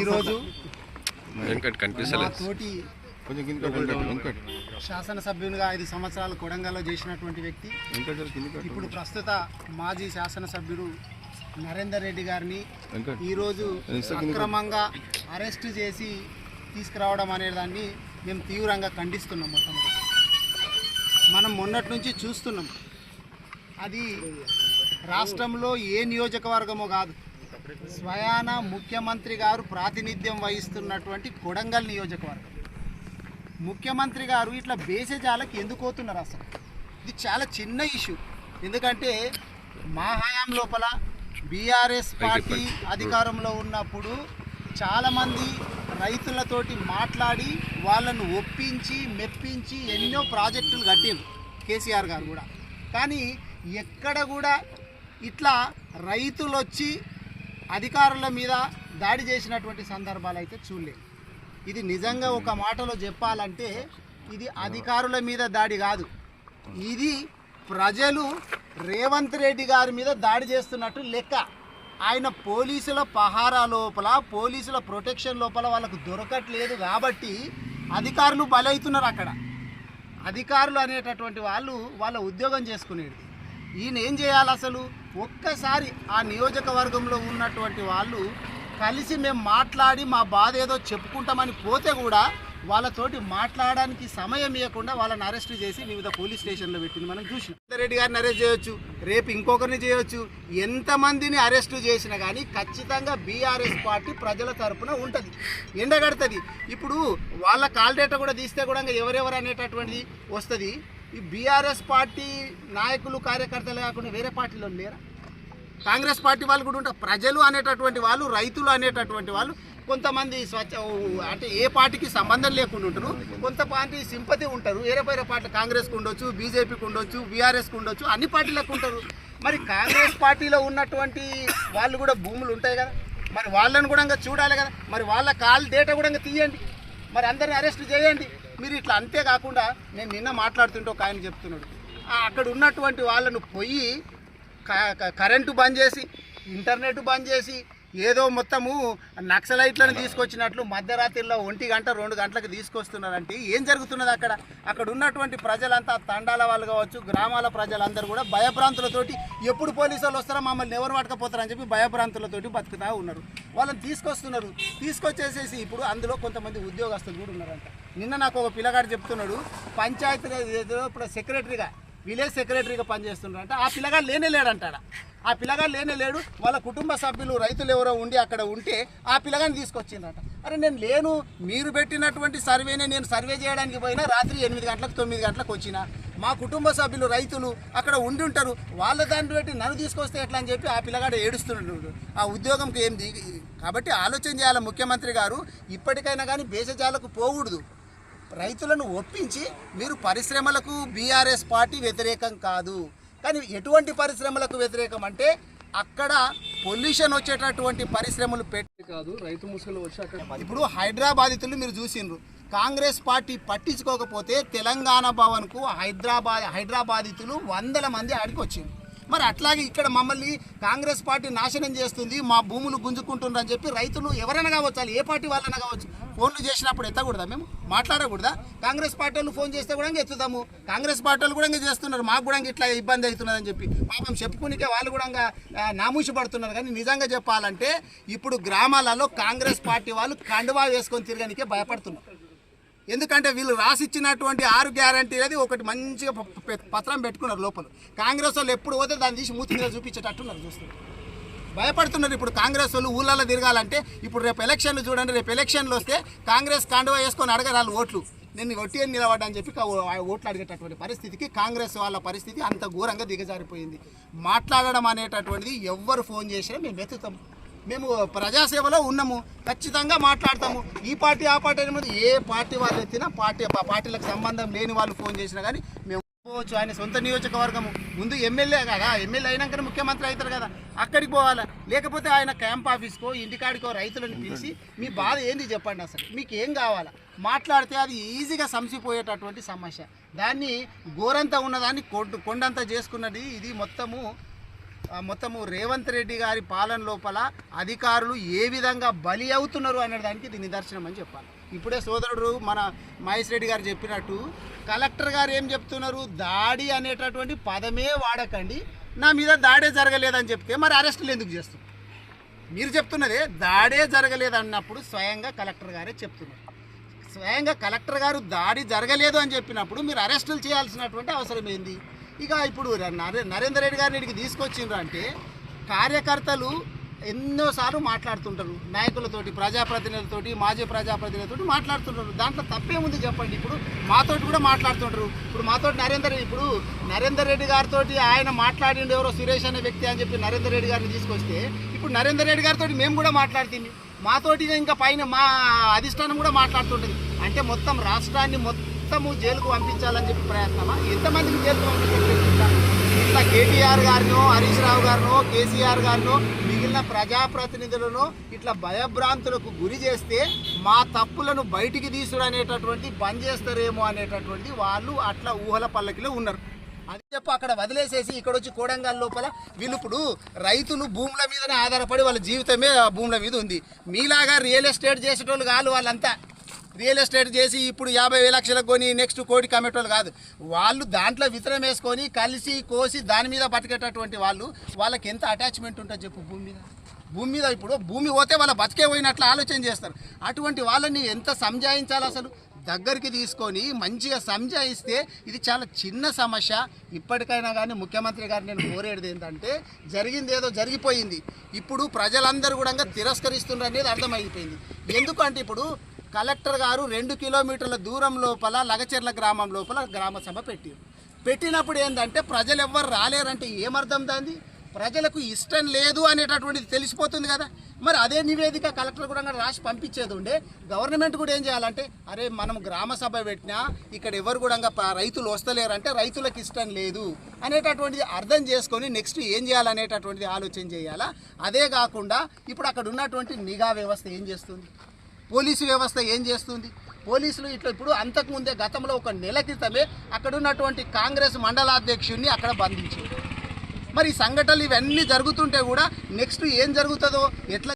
ఈరోజు తోటి శాసనసభ్యునిగా 5 సంవత్సరాలు కొడంగల్లో చేసినటువంటి వ్యక్తి ఇప్పుడు ప్రస్తుత మాజీ శాసనసభ్యుడు నరేందర్ రెడ్డి గారిని ఈరోజు అక్రమంగా అరెస్టు చేసి తీసుకురావడం అనే దాన్ని మేము తీవ్రంగా ఖండిస్తున్నాం. మనం మొన్నటి నుంచి చూస్తున్నాం. అది రాష్ట్రంలో ఏ నియోజకవర్గమో కాదు, స్వయాన ముఖ్యమంత్రి గారు ప్రాతినిధ్యం వహిస్తున్నటువంటి కొడంగల్ నియోజకవర్గం. ముఖ్యమంత్రి గారు ఇట్లా బేసేజాలకు ఎందుకు పోతున్నారు? అసలు ఇది చాలా చిన్న ఇష్యూ. ఎందుకంటే మా హయాం లోపల బీఆర్ఎస్ పార్టీ అధికారంలో ఉన్నప్పుడు చాలామంది రైతులతోటి మాట్లాడి వాళ్ళను ఒప్పించి మెప్పించి ఎన్నో ప్రాజెక్టులు కట్టారు కేసీఆర్ గారు కూడా. కానీ ఎక్కడ కూడా ఇట్లా రైతులు వచ్చి అధికారుల మీద దాడి చేసినటువంటి సందర్భాలు అయితే చూడలేదు. ఇది నిజంగా ఒక మాటలో చెప్పాలంటే ఇది అధికారుల మీద దాడి కాదు, ఇది ప్రజలు రేవంత్ రెడ్డి గారి మీద దాడి చేస్తున్నట్టు లెక్క. ఆయన పోలీసుల పహారా లోపల, పోలీసుల ప్రొటెక్షన్ లోపల వాళ్ళకు దొరకట్లేదు కాబట్టి అధికారులు బలవుతున్నారు. అక్కడ అధికారులు అనేటటువంటి వాళ్ళు వాళ్ళ ఉద్యోగం చేసుకునేది. ఈయన ఏం చేయాలి? అసలు ఒక్కసారి ఆ నియోజకవర్గంలో ఉన్నటువంటి వాళ్ళు కలిసి మేము మాట్లాడి మా బాధ ఏదో చెప్పుకుంటామని పోతే కూడా వాళ్ళతోటి మాట్లాడడానికి సమయం ఇవ్వకుండా వాళ్ళని అరెస్ట్ చేసి వివిధ పోలీస్ స్టేషన్లో పెట్టింది మనం చూసినాం. రెడ్డి గారిని అరెస్ట్ చేయొచ్చు, రేపు ఇంకొకరిని చేయొచ్చు, ఎంతమందిని అరెస్టు చేసినా కానీ ఖచ్చితంగా బీఆర్ఎస్ పార్టీ ప్రజల తరపున ఉంటుంది, ఎండగడుతుంది. ఇప్పుడు వాళ్ళ కాల్ డేటా కూడా తీస్తే కూడా ఎవరెవరు అనేటటువంటిది వస్తుంది. ఈ బీఆర్ఎస్ పార్టీ నాయకులు కార్యకర్తలు కాకుండా వేరే పార్టీలో లేరా? కాంగ్రెస్ పార్టీ వాళ్ళు కూడా ఉంటారు. ప్రజలు అనేటటువంటి వాళ్ళు, రైతులు అనేటటువంటి వాళ్ళు కొంతమంది అంటే ఏ పార్టీకి సంబంధం లేకుండా ఉంటారు, కొంత పార్టీ సింపతి ఉంటారు. వేరే వేరే పార్టీ కాంగ్రెస్కి ఉండొచ్చు, బీజేపీకి ఉండొచ్చు, బీఆర్ఎస్కి ఉండొచ్చు, అన్ని పార్టీలకు ఉంటారు. మరి కాంగ్రెస్ పార్టీలో ఉన్నటువంటి వాళ్ళు కూడా భూములు ఉంటాయి కదా, మరి వాళ్ళని కూడా చూడాలి కదా. మరి వాళ్ళ కాల్ డేటా కూడా తీయండి, మరి అందరిని అరెస్ట్ చేయండి మీరు. ఇట్లా అంతేకాకుండా నేను నిన్న మాట్లాడుతుంటే ఒక ఆయన చెప్తున్నాడు, అక్కడ ఉన్నటువంటి వాళ్ళను పోయి కరెంటు బంద్ చేసి, ఇంటర్నెట్ బంద్ చేసి, ఏదో మొత్తము నక్సలైట్లను తీసుకొచ్చినట్లు మధ్యరాత్రిలో 1 గంట 2 గంటలకు తీసుకొస్తున్నారంటే ఏం జరుగుతున్నది అక్కడ? అక్కడ ఉన్నటువంటి ప్రజలంతా, తండాల వాళ్ళు కావచ్చు, గ్రామాల ప్రజలందరూ కూడా భయభ్రాంతులతోటి ఎప్పుడు పోలీసు వాళ్ళు వస్తారో మమ్మల్ని ఎవరు పట్టుకపోతారని చెప్పి భయభ్రాంతులతోటి బతుకుతూ ఉన్నారు. వాళ్ళని తీసుకొస్తున్నారు. తీసుకొచ్చేసేసి ఇప్పుడు అందులో కొంతమంది ఉద్యోగస్తులు కూడా ఉన్నారంట. నిన్న నాకు ఒక పిల్లగాడు చెప్తున్నాడు, పంచాయతీ ఇప్పుడు సెక్రటరీగా, విలేజ్ సెక్రటరీగా పనిచేస్తున్నారంట. ఆ పిల్లగాడు లేనేలేడంటాడు. ఆ పిల్లగాడు లేనేలేడు. వాళ్ళ కుటుంబ సభ్యులు రైతులు ఎవరో ఉండి అక్కడ ఉంటే ఆ పిల్లగాని తీసుకొచ్చిందట. అరే నేను లేను, మీరు పెట్టినటువంటి సర్వేనే నేను సర్వే చేయడానికి పోయినా రాత్రి 8 గంటలకు 9 గంటలకు వచ్చిన. మా కుటుంబ సభ్యులు రైతులు అక్కడ ఉండి ఉంటారు, వాళ్ళ దాన్ని పెట్టి నన్ను తీసుకొస్తే ఎట్లా అని చెప్పి ఆ పిల్లగాడు ఏడుస్తున్నాడు. ఆ ఉద్యోగంకి ఏం కాబట్టి ఆలోచన చేయాలి ముఖ్యమంత్రి గారు. ఇప్పటికైనా కానీ బేసజాలకు పోకూడదు. రైతులను ఒప్పించి మీరు పరిశ్రమలకు బీఆర్ఎస్ పార్టీ వ్యతిరేకం కాదు, కానీ ఎటువంటి పరిశ్రమలకు వ్యతిరేకం అంటే అక్కడ పొల్యూషన్ వచ్చేటటువంటి పరిశ్రమలు పెట్టి కాదు, రైతు ముసుగులు వచ్చి అక్కడ. ఇప్పుడు హైదరాబాదితులు మీరు చూసిండ్రు, కాంగ్రెస్ పార్టీ పట్టించుకోకపోతే తెలంగాణ భవన్కు హైదరాబాదితులు 100 మంది ఆడికి వచ్చింది. మరి అట్లాగే ఇక్కడ మమ్మల్ని కాంగ్రెస్ పార్టీ నాశనం చేస్తుంది, మా భూములు గుంజుకుంటుండ్రు అని చెప్పి రైతులు ఎవరైనా కావచ్చు, ఏ పార్టీ వాళ్ళైనా కావచ్చు, ఫోన్లు చేసినప్పుడు ఎత్తకూడదా? మేము మాట్లాడకూడదా? కాంగ్రెస్ పార్టీ వాళ్ళు ఫోన్ చేస్తే కూడా ఎత్తుతాము. కాంగ్రెస్ పార్టీ వాళ్ళు కూడా చేస్తున్నారు, మాకు కూడా ఇట్లా ఇబ్బంది అవుతున్నదని చెప్పి పాపం చెప్పుకునికే వాళ్ళు కూడా నామూసి పడుతున్నారు. కానీ నిజంగా చెప్పాలంటే ఇప్పుడు గ్రామాలలో కాంగ్రెస్ పార్టీ వాళ్ళు కండువా వేసుకొని తిరగనికే భయపడుతున్నారు. ఎందుకంటే వీళ్ళు రాసిచ్చినటువంటి 6 గ్యారంటీ అనేది ఒకటి మంచిగా పత్రం పెట్టుకున్నారు లోపల. కాంగ్రెస్ వాళ్ళు ఎప్పుడు పోతే దాన్ని తీసి మూతి మీద చూపించేటట్టున్నారు, చూస్తున్నారు, భయపడుతున్నారు. ఇప్పుడు కాంగ్రెస్ వాళ్ళు ఊళ్ళల్లో తిరగాలంటే ఇప్పుడు రేపు ఎలక్షన్లు చూడండి, రేపు ఎలక్షన్లు వస్తే కాంగ్రెస్ కాండువా వేసుకొని అడగరాలు ఓట్లు, నేను ఒట్టి అని నిలబడ్డా చెప్పి ఓట్లు అడిగేటటువంటి పరిస్థితికి కాంగ్రెస్ వాళ్ళ పరిస్థితి అంత ఘోరంగా దిగజారిపోయింది. మాట్లాడడం అనేటటువంటిది ఎవ్వరు ఫోన్ చేసినా మేము వెతుకుతాము, మేము ప్రజాసేవలో ఉన్నాము, ఖచ్చితంగా మాట్లాడతాము. ఈ పార్టీ ఆ పార్టీ అనేది ఏ పార్టీ వాళ్ళు ఎత్తినా పార్టీలకు సంబంధం లేని వాళ్ళు ఫోన్ చేసినా కానీ మేము పోవచ్చు. ఆయన సొంత నియోజకవర్గము, ముందు ఎమ్మెల్యే కదా, ఎమ్మెల్యే అయినాకనే ముఖ్యమంత్రి అవుతారు కదా, అక్కడికి పోవాలి. లేకపోతే ఆయన క్యాంప్ ఆఫీస్కో ఇంటికాడికో రైతులను పిలిచి మీ బాధ ఏంది చెప్పండి, అసలు మీకు ఏం కావాలా మాట్లాడితే అది ఈజీగా సంసిపోయేటటువంటి సమస్య. దాన్ని గోరంతా ఉన్నదాన్ని కొండంతా చేసుకున్నది ఇది మొత్తము మొత్తము రేవంత్ రెడ్డి గారి పాలన లోపల అధికారులు ఏ విధంగా బలి అవుతున్నారు అనే దానికి ఇది నిదర్శనం అని చెప్పాలి. ఇప్పుడే సోదరుడు మన మహేష్ రెడ్డి గారు చెప్పినట్టు కలెక్టర్ గారు ఏం చెప్తున్నారు, దాడి అనేటటువంటి పదమే వాడకండి, నా మీద దాడే జరగలేదని చెప్తే మరి అరెస్టులు ఎందుకు చేస్తున్నారు? మీరు చెప్తున్నదే దాడే జరగలేదు అన్నప్పుడు స్వయంగా కలెక్టర్ గారే చెప్తున్నారు. స్వయంగా కలెక్టర్ గారు దాడి జరగలేదు అని చెప్పినప్పుడు మీరు అరెస్టులు చేయాల్సినటువంటి అవసరం ఏంది? ఇక ఇప్పుడు నరేందర్ రెడ్డి గారిని ఇక్కడికి తీసుకొచ్చిండ్రు అంటే కార్యకర్తలు ఎన్నోసార్లు మాట్లాడుతుంటారు, నాయకులతోటి, ప్రజాప్రతినిధులతోటి, మాజీ ప్రజాప్రతినిధులతోటి మాట్లాడుతుంటారు. దాంట్లో తప్పేముంది చెప్పండి? ఇప్పుడు మాతోటి కూడా మాట్లాడుతుంటారు. ఇప్పుడు మాతోటి నరేందర్ రెడ్డి గారితో ఆయన మాట్లాడిండు ఎవరో సురేష్ అనే వ్యక్తి అని చెప్పి నరేందర్ రెడ్డి గారిని తీసుకొస్తే ఇప్పుడు నరేందర్ రెడ్డి గారితో మేము కూడా మాట్లాడుతుంది, మాతోటి ఇంకా పైన మా అధిష్టానం కూడా మాట్లాడుతుంటుంది. అంటే మొత్తం రాష్ట్రాన్ని మొత్తము జైలుకు పంపించాలని చెప్పి ప్రయత్నమా? ఎంతమందికి జైలుకు పంపించాలి? ఇట్లా కేటీఆర్ గారినో, హరీష్ రావు గారినో, కేసీఆర్ గారినో, మిగిలిన ప్రజాప్రతినిధులను ఇట్లా భయభ్రాంతులకు గురి చేస్తే మా తప్పులను బయటికి తీసుడు అనేటటువంటి బంద్ చేస్తారేమో అనేటటువంటి వాళ్ళు అట్లా ఊహల పల్లకిలో ఉన్నారు. అది చెప్పి అక్కడ వదిలేసేసి ఇక్కడ వచ్చి కోడంగల్ లోపల వీళ్ళు ఇప్పుడు రైతులు భూముల మీదనే ఆధారపడి వాళ్ళ జీవితమే భూముల మీద ఉంది. మీలాగా రియల్ ఎస్టేట్ చేసేటోళ్ళు కాదు వాళ్ళంతా. రియల్ ఎస్టేట్ చేసి ఇప్పుడు 50,000 లక్షలకు కొని నెక్స్ట్ కోటి కమ్మేటోళ్ళు కాదు. వాళ్ళు దాంట్లో విత్తనం వేసుకొని కలిసి కోసి దాని మీద బతికేటటువంటి వాళ్ళకి ఎంత అటాచ్మెంట్ ఉంటుంది చెప్పు భూమి మీద ఇప్పుడు భూమి పోతే వాళ్ళ బతికే పోయినట్లు ఆలోచన చేస్తారు. అటువంటి వాళ్ళని ఎంత సంజాయించాలి? అసలు దగ్గరికి తీసుకొని మంచిగా సంజాయిస్తే ఇది చాలా చిన్న సమస్య. ఇప్పటికైనా కానీ ముఖ్యమంత్రి గారు నేను కోరేది ఏంటంటే జరిగింది ఏదో జరిగిపోయింది, ఇప్పుడు ప్రజలందరూ కూడా తిరస్కరిస్తున్నారు అనేది అర్థమైపోయింది. ఎందుకంటే ఇప్పుడు కలెక్టర్ గారు 2 కిలోమీటర్ల దూరం లోపల లగచెర్ల గ్రామం లోపల గ్రామ సభ పెట్టినప్పుడు ఏంటంటే ప్రజలు ఎవ్వరు రాలేరంటే ఏమర్థం దాన్ని? ప్రజలకు ఇష్టం లేదు అనేటటువంటిది తెలిసిపోతుంది కదా. మరి అదే నివేదిక కలెక్టర్ కూడా రాసి పంపించేది ఉండే. గవర్నమెంట్ కూడా ఏం చేయాలంటే అరే మనం గ్రామ సభ పెట్టినా ఇక్కడ ఎవరు కూడా రైతులు వస్తలేరంటే రైతులకు ఇష్టం లేదు అనేటటువంటిది అర్థం చేసుకొని నెక్స్ట్ ఏం చేయాలనేటటువంటిది ఆలోచన చేయాలా. అదే కాకుండా ఇప్పుడు అక్కడ ఉన్నటువంటి నిఘా వ్యవస్థ ఏం చేస్తుంది, పోలీసు వ్యవస్థ ఏం చేస్తుంది? పోలీసులు ఇప్పుడు అంతకుముందే గతంలో 1 నెల క్రితమే అక్కడ ఉన్నటువంటి కాంగ్రెస్ మండలాధ్యక్షుడిని అక్కడ బంధించారు. మరి ఈ సంఘటనలు ఇవన్నీ జరుగుతుంటే కూడా నెక్స్ట్ ఏం జరుగుతుందో ఎట్లా